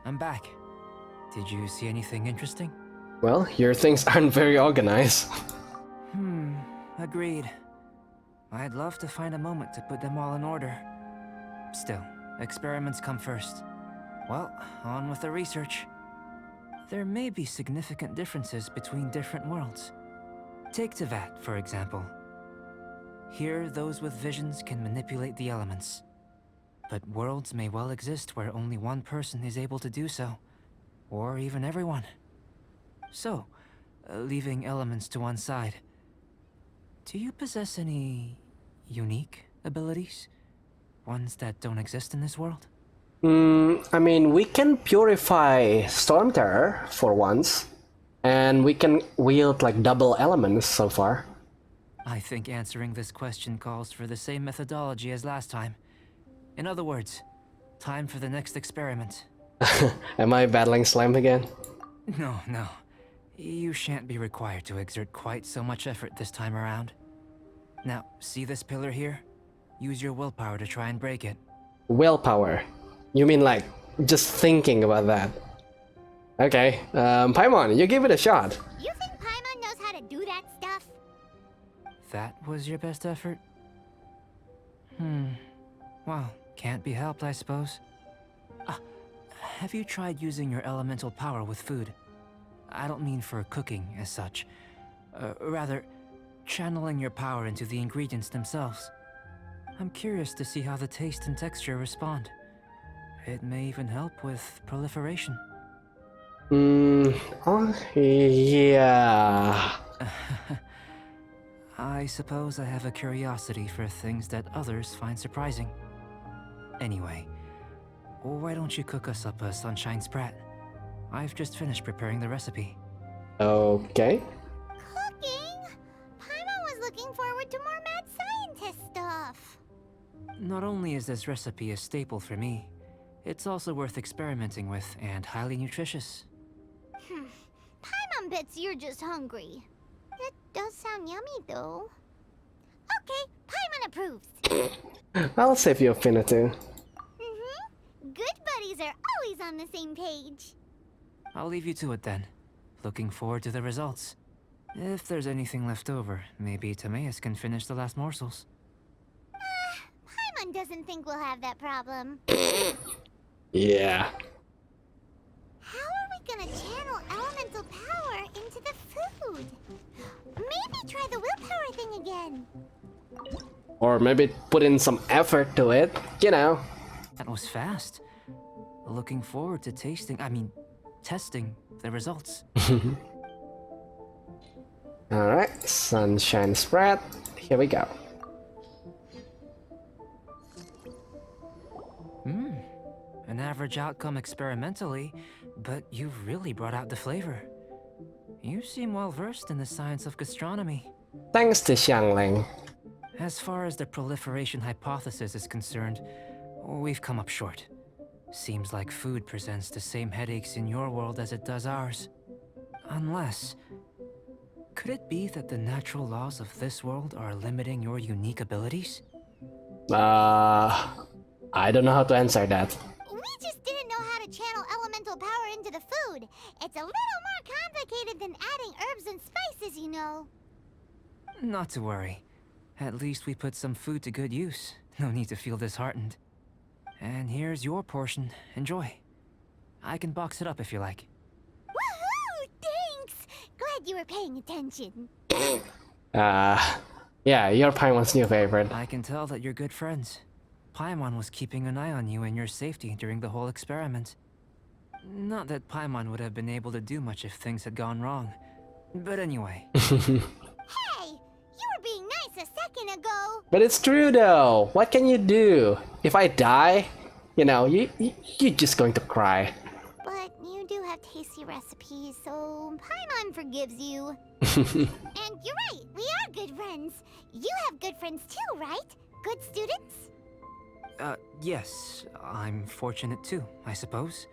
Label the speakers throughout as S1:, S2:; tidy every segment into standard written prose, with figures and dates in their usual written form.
S1: I'm back. Did you see anything interesting?
S2: Well, your things aren't very organized.
S1: Agreed. I'd love to find a moment to put them all in order. Still, experiments come first. Well, on with the research. There may be significant differences between different worlds. Take Teyvat, for example. Here, those with visions can manipulate the elements. But worlds may well exist where only one person is able to do so. Or even everyone. So, leaving elements to one side, do you possess any unique abilities? Ones that don't exist in this world?
S2: I mean, we can purify Storm Terror for once, and we can wield like double elements so far.
S1: I think answering this question calls for the same methodology as last time. In other words, time for the next experiment.
S2: Am I battling slime again?
S1: No. You shan't be required to exert quite so much effort this time around. Now, see this pillar here? Use your willpower to try and break it.
S2: Willpower. You mean like just thinking about that? Okay, Paimon, you give it a shot.
S3: You think Paimon knows how to do that stuff?
S1: That was your best effort? Well, can't be helped, I suppose. Have you tried using your elemental power with food? I don't mean for cooking as such. Rather, channeling your power into the ingredients themselves. I'm curious to see how the taste and texture respond. It may even help with proliferation.
S2: Oh, yeah.
S1: I suppose I have a curiosity for things that others find surprising. Anyway, why don't you cook us up a sunshine sprat? I've just finished preparing the recipe.
S2: Okay.
S3: Cooking? Paimon was looking forward to more mad scientist stuff.
S1: Not only is this recipe a staple for me, it's also worth experimenting with and highly nutritious.
S3: Paimon bets you're just hungry. It does sound yummy, though. Okay, Paimon approves.
S2: I'll save you a pin or two.
S3: Good buddies are always on the same page.
S1: I'll leave you to it then. Looking forward to the results. If there's anything left over, maybe Timaeus can finish the last morsels.
S3: Paimon doesn't think we'll have that problem.
S2: Yeah.
S3: How are we gonna channel elemental power into the food? Maybe try the willpower thing again.
S2: Or maybe put in some effort to it, you know.
S1: That was fast. Looking forward to testing the results.
S2: Alright, sunshine spread. Here we go.
S1: An average outcome experimentally, but you've really brought out the flavor. You seem well versed in the science of gastronomy.
S2: Thanks to Xiangling.
S1: As far as the proliferation hypothesis is concerned, we've come up short. Seems like food presents the same headaches in your world as it does ours. Unless... could it be that the natural laws of this world are limiting your unique abilities?
S2: I don't know how to answer that.
S3: We just didn't know how to channel elemental power into the food. It's a little more complicated than adding herbs and spices, you know.
S1: Not to worry. At least we put some food to good use. No need to feel disheartened. And here's your portion. Enjoy. I can box it up if you like.
S3: Woohoo! Thanks! Glad you were paying attention.
S2: Yeah, you're Paimon's new favorite.
S1: I can tell that you're good friends. Paimon was keeping an eye on you and your safety during the whole experiment. Not that Paimon would have been able to do much if things had gone wrong. But anyway.
S3: Hey! You were being nice a second ago.
S2: But it's true though. What can you do? If I die, you know, you're just going to cry.
S3: But you do have tasty recipes, so Paimon forgives you. And you're right, we are good friends. You have good friends too, right? Good students?
S1: Yes. I'm fortunate too, I suppose.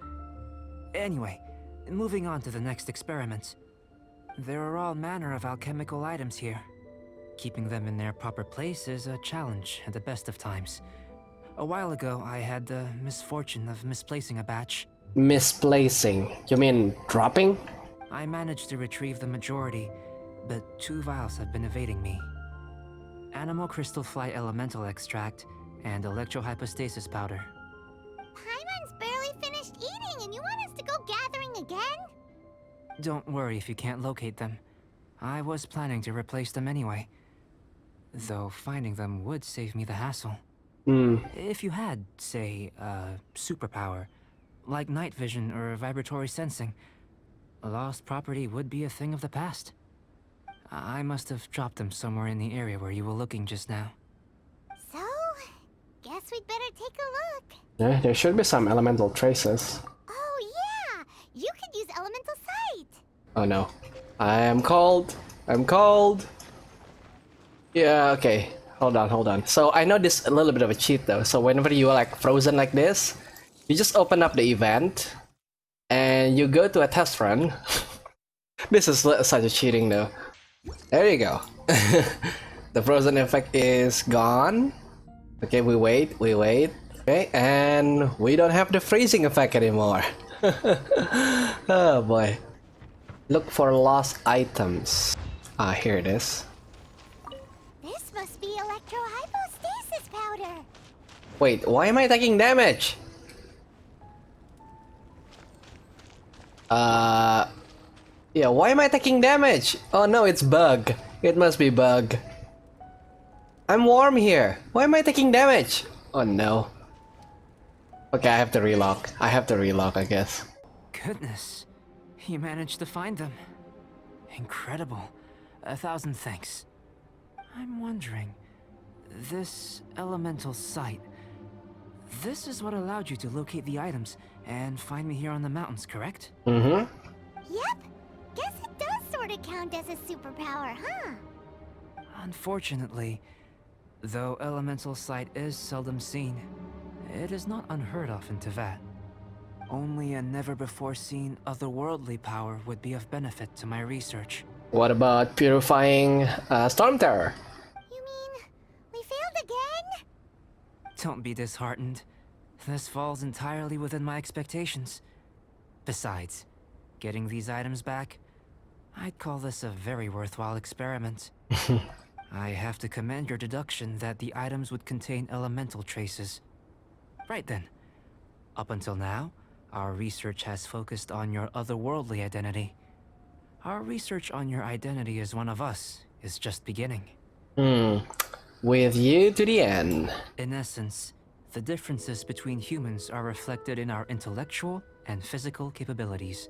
S1: Anyway, moving on to the next experiment. There are all manner of alchemical items here. Keeping them in their proper place is a challenge at the best of times. A while ago, I had the misfortune of misplacing a batch.
S2: Misplacing. You mean dropping?
S1: I managed to retrieve the majority, but 2 vials have been evading me. Animal crystal fly elemental extract and electrohypostasis powder.
S3: Paimon's barely finished eating and you want us to go gathering again?
S1: Don't worry if you can't locate them. I was planning to replace them anyway. Though finding them would save me the hassle. If you had, say, a superpower, like night vision or vibratory sensing, lost property would be a thing of the past. I must have dropped them somewhere in the area where you were looking just now.
S3: So, guess we'd better take a look.
S2: Yeah, there should be some elemental traces.
S3: Oh yeah! You could use elemental sight!
S2: Oh no. I am cold. I'm cold. Yeah, okay. Hold on, hold on. So I know this a little bit of a cheat though. So whenever you are like frozen like this, you just open up the event and you go to a test run. This is such a cheating though. There you go. The frozen effect is gone. Okay, we wait. Okay, and we don't have the freezing effect anymore. Oh boy. Look for lost items. Ah, here it is.
S3: This must be electrohypostasis powder!
S2: Wait, why am I taking damage? Yeah, why am I taking damage? Oh no, it's bug. It must be bug. I'm warm here. Why am I taking damage? Oh no. Okay, I have to relock. I guess.
S1: Goodness, you managed to find them. Incredible. 1,000 thanks. I'm wondering, this elemental sight, this is what allowed you to locate the items and find me here on the mountains, correct?
S2: Mm-hmm.
S3: Yep! Guess it does sorta count as a superpower, huh?
S1: Unfortunately, though elemental sight is seldom seen, it is not unheard of in Teyvat. Only a never-before-seen otherworldly power would be of benefit to my research.
S2: What about purifying storm terror?
S3: You mean, we failed again?
S1: Don't be disheartened. This falls entirely within my expectations. Besides, getting these items back, I'd call this a very worthwhile experiment. I have to commend your deduction that the items would contain elemental traces. Right then. Up until now, our research has focused on your otherworldly identity. Our research on your identity as one of us is just beginning.
S2: With you to the end.
S1: In essence, the differences between humans are reflected in our intellectual and physical capabilities.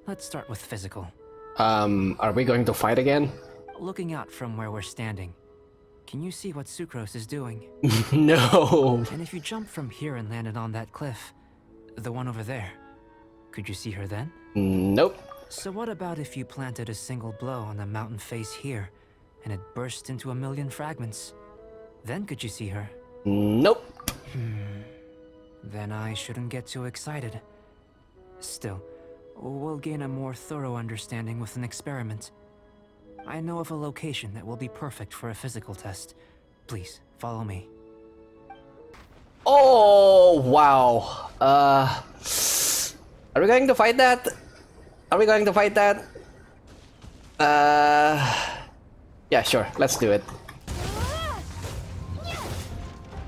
S1: Let's start with physical.
S2: Are we going to fight again?
S1: Looking out from where we're standing, can you see what Sucrose is doing?
S2: No.
S1: And if you jumped from here and landed on that cliff, the one over there, could you see her then?
S2: Nope.
S1: So what about if you planted a single blow on the mountain face here, and it burst into 1,000,000 fragments? Then could you see her?
S2: Nope.
S1: Then I shouldn't get too excited. Still, we'll gain a more thorough understanding with an experiment. I know of a location that will be perfect for a physical test. Please, follow me.
S2: Oh, wow. Are we going to fight that? Yeah, sure. Let's do it.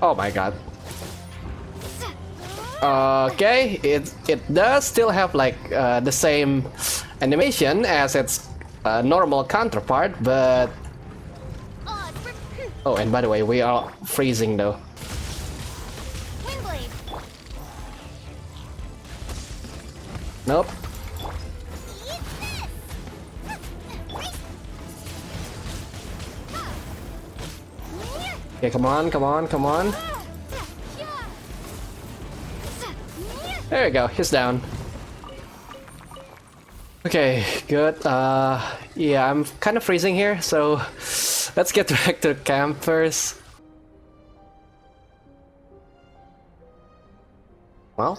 S2: Oh my god. Okay, it does still have like the same animation as its normal counterpart, but oh, and by the way, we are freezing though.
S3: Windblade!
S2: Nope. Okay, come on. There we go, he's down. Okay, good. Yeah, I'm kind of freezing here, so let's get back to camp first. Well,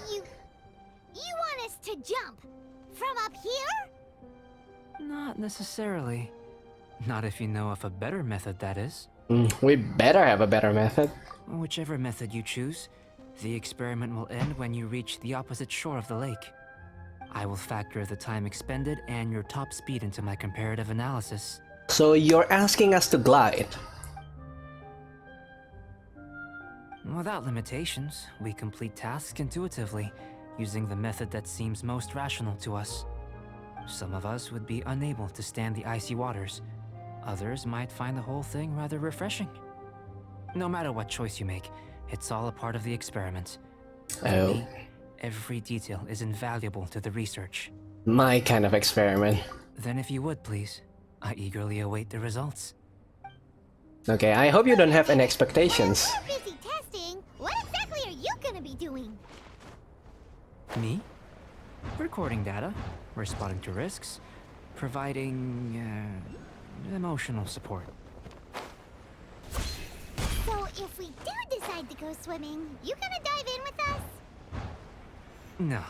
S3: You want us to jump? From up here?
S1: Not necessarily. Not if you know of a better method, that is.
S2: we better have a better method.
S1: Whichever method you choose, The experiment will end when you reach the opposite shore of the lake. I will factor the time expended and your top speed into my comparative analysis.
S2: So you're asking us to glide?
S1: Without limitations, we complete tasks intuitively, using the method that seems most rational to us. Some of us would be unable to stand the icy waters. Others might find the whole thing rather refreshing. No matter what choice you make, it's all a part of the experiment. For me, every detail is invaluable to the research.
S2: My kind of experiment.
S1: Then if you would, please, I eagerly await the results.
S2: Okay, I hope you don't have any expectations.
S3: While you're busy testing, what exactly are you gonna be doing?
S1: Me? Recording data, responding to risks, providing emotional support.
S3: So if we do decide to go swimming, you gonna dive in with us?
S1: No.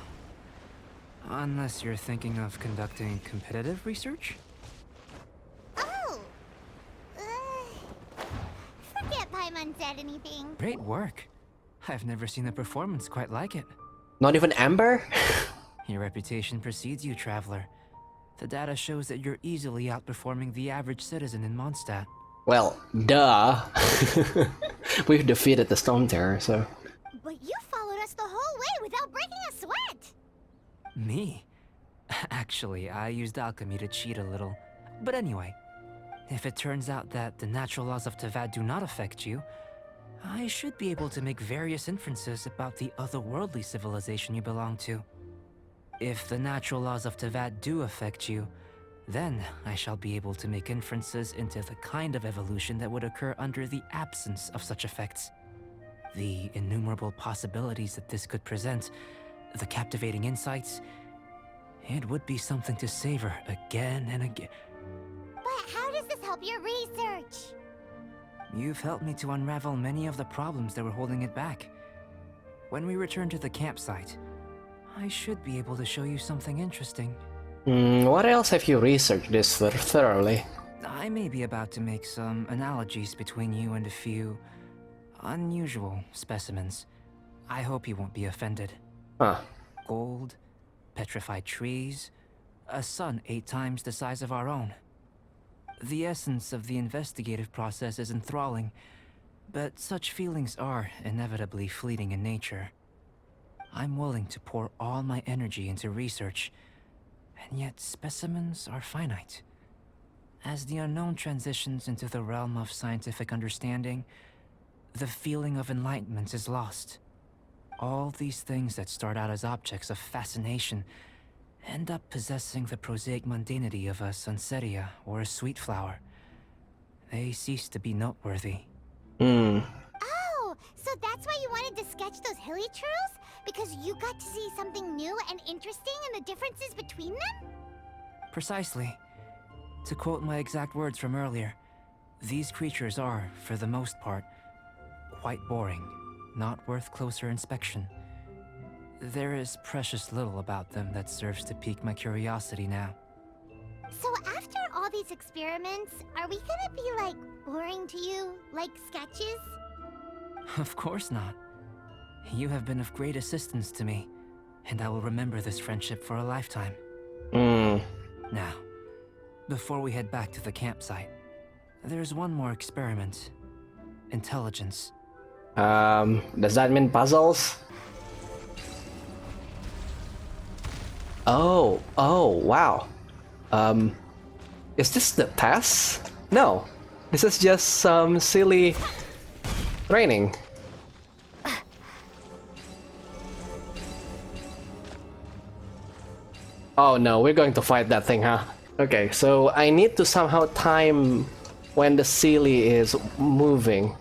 S1: Unless you're thinking of conducting competitive research?
S3: Oh! Forget Paimon said anything.
S1: Great work. I've never seen a performance quite like it.
S2: Not even Amber?
S1: Your reputation precedes you, traveler. The data shows that you're easily outperforming the average citizen in Mondstadt.
S2: Well, duh. We've defeated the Storm Terror, so...
S3: But you followed us the whole way without breaking a sweat!
S1: Me? Actually, I used alchemy to cheat a little. But anyway, if it turns out that the natural laws of Teyvat do not affect you, I should be able to make various inferences about the otherworldly civilization you belong to. If the natural laws of Teyvat do affect you, then I shall be able to make inferences into the kind of evolution that would occur under the absence of such effects. The innumerable possibilities that this could present, the captivating insights, it would be something to savor again and again.
S3: But how does this help your research?
S1: You've helped me to unravel many of the problems that were holding it back. When we return to the campsite, I should be able to show you something interesting.
S2: What else have you researched this thoroughly?
S1: I may be about to make some analogies between you and a few unusual specimens. I hope you won't be offended.
S2: Huh.
S1: Gold, petrified trees, a sun 8 times the size of our own. The essence of the investigative process is enthralling, but such feelings are inevitably fleeting in nature. I'm willing to pour all my energy into research, and yet specimens are finite. As the unknown transitions into the realm of scientific understanding, the feeling of enlightenment is lost. All these things that start out as objects of fascination end up possessing the prosaic mundanity of a sunsetia or a sweet flower. They cease to be noteworthy.
S3: Oh, so that's why you wanted to sketch those hilichurls? Because you got to see something new and interesting and the differences between them?
S1: Precisely. To quote my exact words from earlier, these creatures are, for the most part, quite boring, not worth closer inspection. There is precious little about them that serves to pique my curiosity now.
S3: So after all these experiments, are we gonna be, like, boring to you? Like sketches?
S1: Of course not. You have been of great assistance to me, and I will remember this friendship for a lifetime. Now, before we head back to the campsite, there's one more experiment. Intelligence.
S2: Does that mean puzzles? Oh, wow. Is this the test? No, this is just some silly training. Oh no, we're going to fight that thing, huh? Okay, so I need to somehow time when the silly is moving.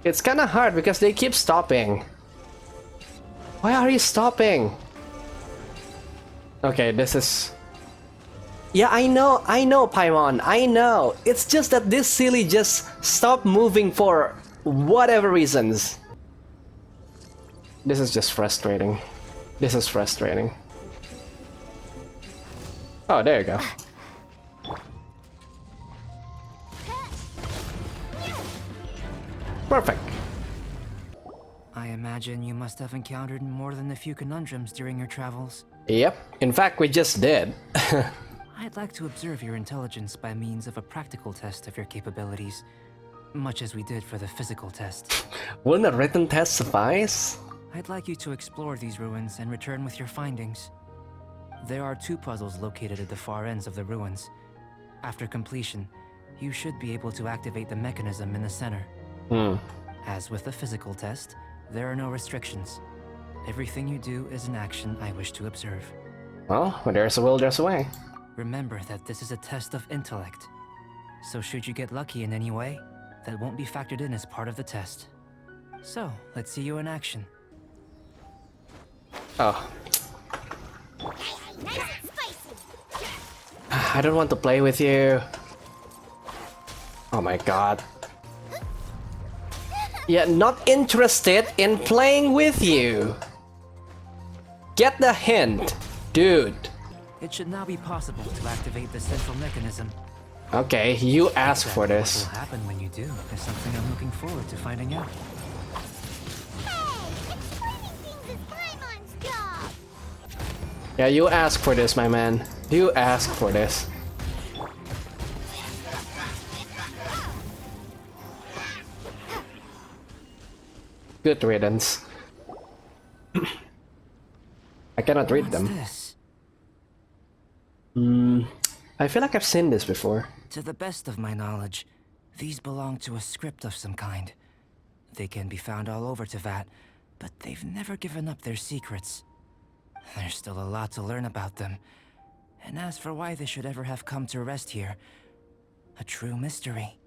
S2: It's kinda hard because they keep stopping. Why are you stopping? Okay, this is... Yeah, I know, Paimon, I know. It's just that this silly just stopped moving for whatever reasons. This is just frustrating. This is frustrating. Oh, there you go. Perfect.
S1: imagine you must have encountered more than a few conundrums during your travels.
S2: Yep. In fact, we just did.
S1: I'd like to observe your intelligence by means of a practical test of your capabilities, much as we did for the physical test.
S2: Wouldn't a written test suffice?
S1: I'd like you to explore these ruins and return with your findings. There are 2 puzzles located at the far ends of the ruins. After completion, you should be able to activate the mechanism in the center. As with the physical test, there are no restrictions. Everything you do is an action I wish to observe.
S2: Well, when there's a will, there's a way.
S1: Remember that this is a test of intellect. So should you get lucky in any way, that won't be factored in as part of the test. So, let's see you in action.
S2: Oh.
S3: Nice and spicy.
S2: I don't want to play with you. Oh my god. Yeah, not interested in playing with you. Get the hint, dude.
S1: It should now be possible to activate the central mechanism.
S2: Okay, you asked for this.
S1: What will happen when you do is something I'm looking forward to finding out.
S3: Hey, explaining things is Paimon's job.
S2: Yeah, you asked for this, my man. You asked for this. Good riddance. I cannot read
S1: What's
S2: them.
S1: this?
S2: I feel like I've seen this before.
S1: To the best of my knowledge, these belong to a script of some kind. They can be found all over Teyvat, but they've never given up their secrets. There's still a lot to learn about them. And as for why they should ever have come to rest here, a true mystery.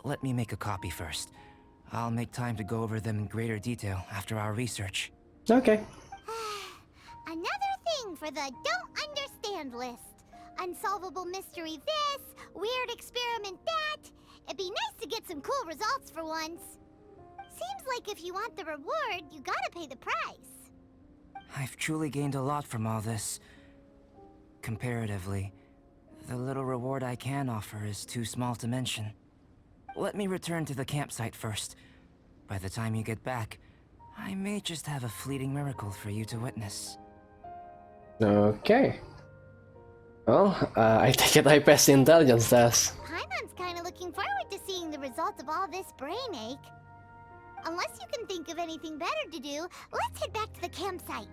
S1: Let me make a copy first. I'll make time to go over them in greater detail after our research.
S2: Okay.
S3: Another thing for the don't understand list. Unsolvable mystery this, weird experiment that. It'd be nice to get some cool results for once. Seems like if you want the reward, you gotta pay the price.
S1: I've truly gained a lot from all this. Comparatively, the little reward I can offer is too small to mention. Let me return to the campsite first. By the time you get back, I may just have a fleeting miracle for you to witness.
S2: Okay. Well, I take it I passed the intelligence test.
S3: Paimon's kinda looking forward to seeing the results of all this brain ache. Unless you can think of anything better to do, let's head back to the campsite.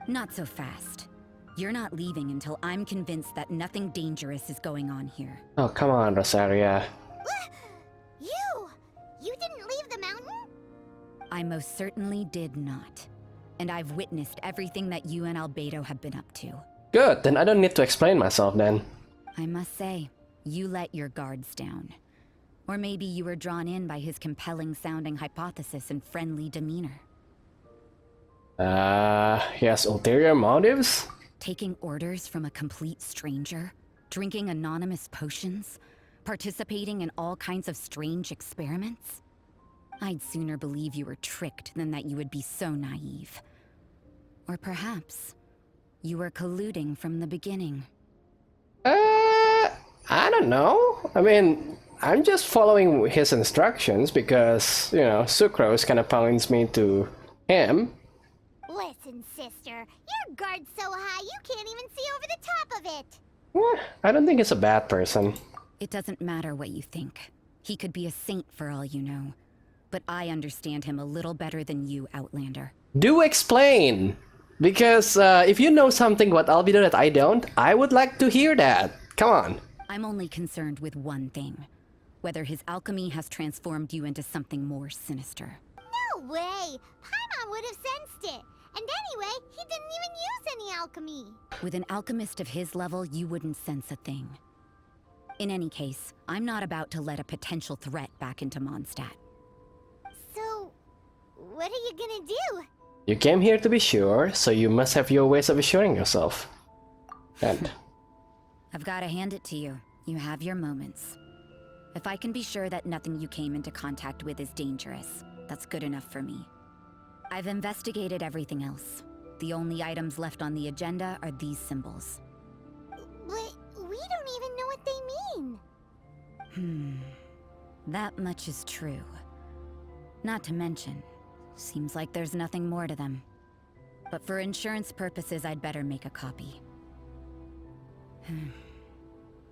S4: Not so fast. You're not leaving until I'm convinced that nothing dangerous is going on here.
S2: Oh, come on, Rosaria.
S3: You didn't leave the mountain?
S4: I most certainly did not. And I've witnessed everything that you and Albedo have been up to.
S2: Good, then I don't need to explain myself then.
S4: I must say, you let your guards down. Or maybe you were drawn in by his compelling-sounding hypothesis and friendly demeanor.
S2: He has ulterior motives?
S4: Taking orders from a complete stranger, drinking anonymous potions, participating in all kinds of strange experiments? I'd sooner believe you were tricked than that you would be so naive. Or perhaps you were colluding from the beginning.
S2: I don't know. I mean, I'm just following his instructions because, you know, Sucrose kind of points me to him.
S3: Listen, sister, your guard's so high you can't even see over the top of it.
S2: I don't think he's a bad person.
S4: It doesn't matter what you think. He could be a saint for all you know. But I understand him a little better than you, Outlander.
S2: Do explain! Because if you know something about Albedo that I don't, I would like to hear that. Come on.
S4: I'm only concerned with one thing. Whether his alchemy has transformed you into something more sinister.
S3: No way! Paimon would have sensed it. And anyway, he didn't even use any alchemy.
S4: With an alchemist of his level, you wouldn't sense a thing. In any case, I'm not about to let a potential threat back into Mondstadt.
S3: So, what are you gonna do?
S2: You came here to be sure, so you must have your ways of assuring yourself. And
S4: I've got to hand it to you. You have your moments. If I can be sure that nothing you came into contact with is dangerous, that's good enough for me. I've investigated everything else. The only items left on the agenda are these symbols.
S3: But we don't even know what they mean.
S4: That much is true. Not to mention, Seems like there's nothing more to them. But for insurance purposes, I'd better make a copy.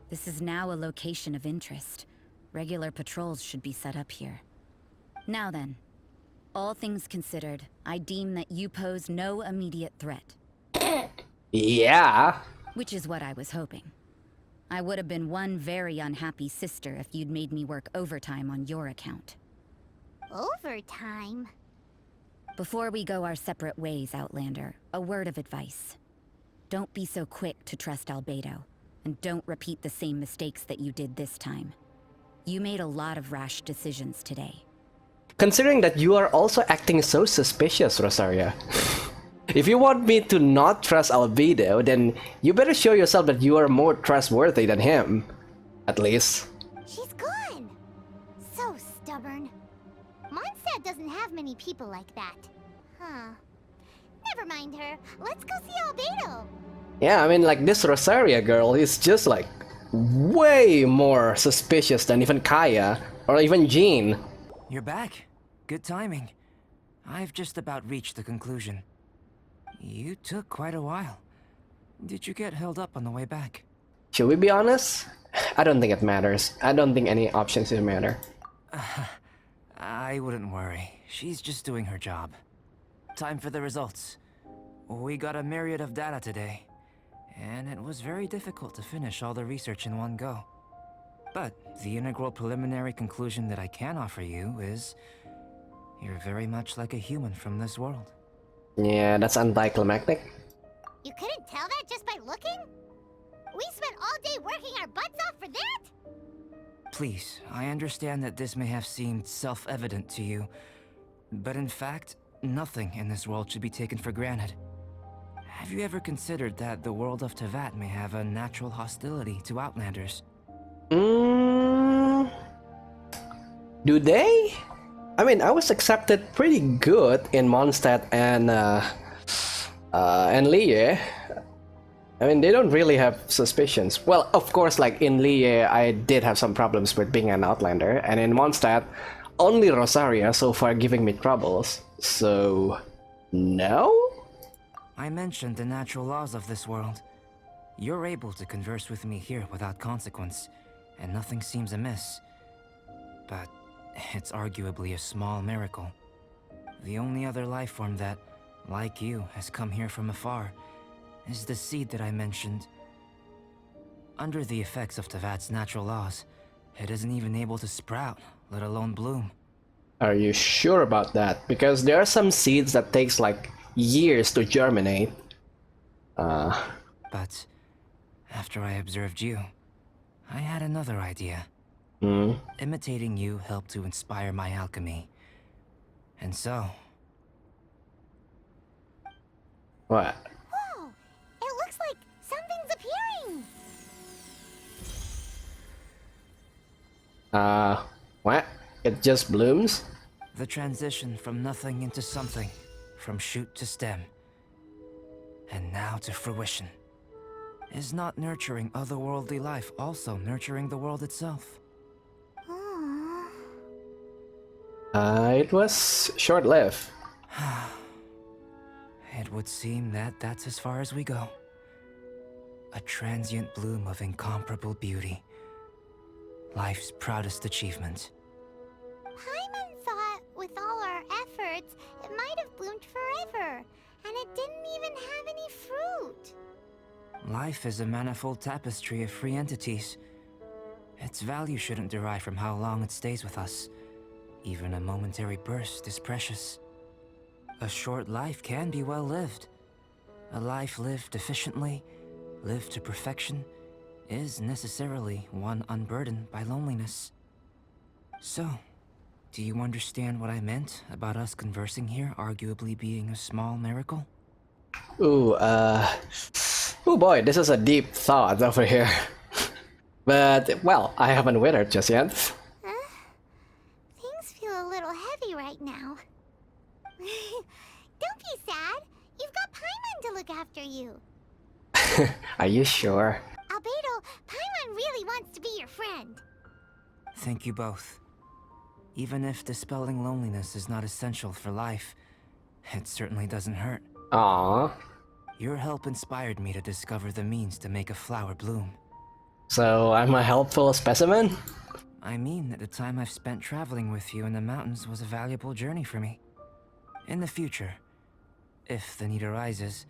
S4: This is now a location of interest. Regular patrols should be set up here. Now then, all things considered, I deem that you pose no immediate threat.
S2: Yeah.
S4: Which is what I was hoping. I would have been one very unhappy sister if you'd made me work overtime on your account.
S3: Overtime?
S4: Before we go our separate ways, Outlander, a word of advice. Don't be so quick to trust Albedo, and don't repeat the same mistakes that you did this time. You made a lot of rash decisions today.
S2: Considering that you are also acting so suspicious, Rosaria. If you want me to not trust Albedo, then you better show yourself that you are more trustworthy than him. At least.
S3: She's gone! So stubborn. Mondstadt doesn't have many people like that. Huh. Never mind her. Let's go see Albedo.
S2: Yeah, I mean, like, this Rosaria girl is just like way more suspicious than even Kaya or even Jean.
S1: You're back. Good timing. I've just about reached the conclusion. You took quite a while. Did you get held up on the way back?
S2: Should we be honest? I don't think it matters. I don't think any options here matter.
S1: I wouldn't worry. She's just doing her job. Time for the results. We got a myriad of data today, and it was very difficult to finish all the research in one go. But the integral preliminary conclusion that I can offer you is you're very much like a human from this world.
S2: Yeah, that's anticlimactic.
S3: You couldn't tell that just by looking? We spent all day working our butts off for that?
S1: Please, I understand that this may have seemed self-evident to you, but in fact, nothing in this world should be taken for granted. Have you ever considered that the world of Teyvat may have a natural hostility to Outlanders?
S2: Do they? I mean, I was accepted pretty good in Mondstadt and Liye. I mean, they don't really have suspicions. Well, of course, like in Liye, I did have some problems with being an Outlander, and in Mondstadt, only Rosaria so far giving me troubles. So, no?
S1: I mentioned the natural laws of this world. You're able to converse with me here without consequence, and nothing seems amiss. But it's arguably a small miracle. The only other life form that, like you, has come here from afar is the seed that I mentioned. Under the effects of Teyvat's natural laws, it isn't even able to sprout, let alone bloom.
S2: Are you sure about that? Because there are some seeds that takes like years to germinate.
S1: But after I observed you, I had another idea. Imitating you helped to inspire my alchemy. And so...
S2: What?
S3: Whoa! It looks like something's appearing!
S2: What? It just blooms?
S1: the transition from nothing into something, from shoot to stem, and now to fruition. Is not nurturing otherworldly life also nurturing the world itself?
S2: It was short-lived.
S1: It would seem that that's as far as we go. A transient bloom of incomparable beauty. Life's proudest achievement.
S3: Paimon thought, with all our efforts, it might have bloomed forever, and it didn't even have any fruit.
S1: Life is a manifold tapestry of free entities. Its value shouldn't derive from how long it stays with us. Even a momentary burst is precious. A short life can be well lived. A life lived efficiently, lived to perfection, is necessarily one unburdened by loneliness. So, do you understand what I meant about us conversing here arguably being a small miracle?
S2: Ooh, oh boy, this is a deep thought over here. But, well, I haven't withered just yet.
S3: Things feel a little heavy right now. Don't be sad. You've got Paimon to look after you.
S2: Are you sure?
S3: Albedo, Paimon really wants to be your friend.
S1: Thank you both. Even if dispelling loneliness is not essential for life, it certainly doesn't hurt.
S2: Aww.
S1: Your help inspired me to discover the means to make a flower bloom.
S2: So I'm a helpful specimen?
S1: I mean that the time I've spent traveling with you in the mountains was a valuable journey for me. In the future, if the need arises,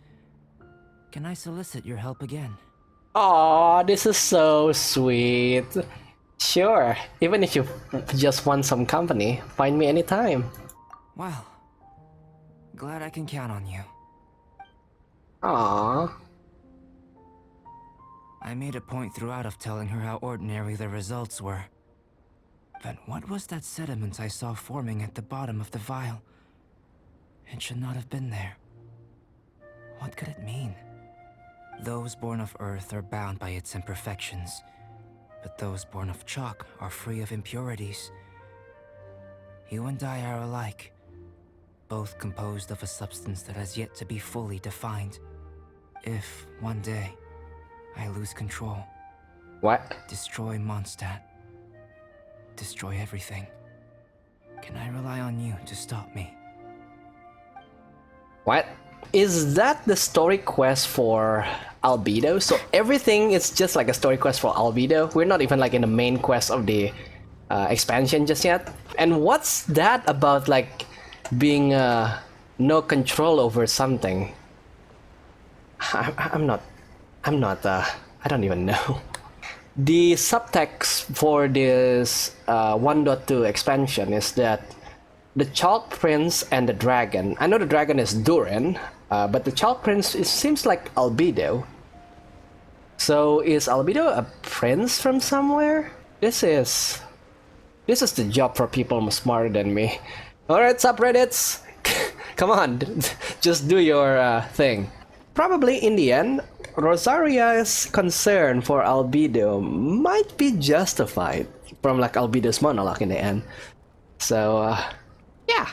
S1: can I solicit your help again?
S2: Aw, this is so sweet. Sure, even if you just want some company, find me anytime.
S1: Well, glad I can count on you.
S2: Aww.
S1: I made a point throughout of telling her how ordinary the results were. But what was that sediment I saw forming at the bottom of the vial? It should not have been there. What could it mean? Those born of Earth are bound by its imperfections, but those born of chalk are free of impurities. You and I are alike, both composed of a substance that has yet to be fully defined. If, one day, I lose control,
S2: What?
S1: destroy Mondstadt, destroy everything, can I rely on you to stop me?
S2: What? Is that the story quest for Albedo? So everything is just like a story quest for Albedo? We're not even like in the main quest of the expansion just yet? And what's that about like being no control over something? I don't even know. The subtext for this 1.2 expansion is that the Chalk Prince and the dragon. I know the dragon is Durin, but the Chalk Prince seems like Albedo. So is Albedo a prince from somewhere? This is the job for people smarter than me. Alright, subreddits, come on, just do your thing. Probably in the end, Rosaria's concern for Albedo might be justified from like Albedo's monologue in the end. So yeah,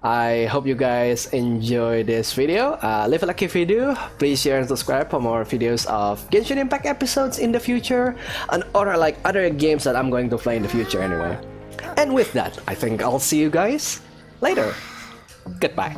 S2: I hope you guys enjoy this video. Leave a like if you do. Please share and subscribe for more videos of Genshin Impact episodes in the future, and or like other games that I'm going to play in the future anyway. And with that, I think I'll see you guys later. Goodbye.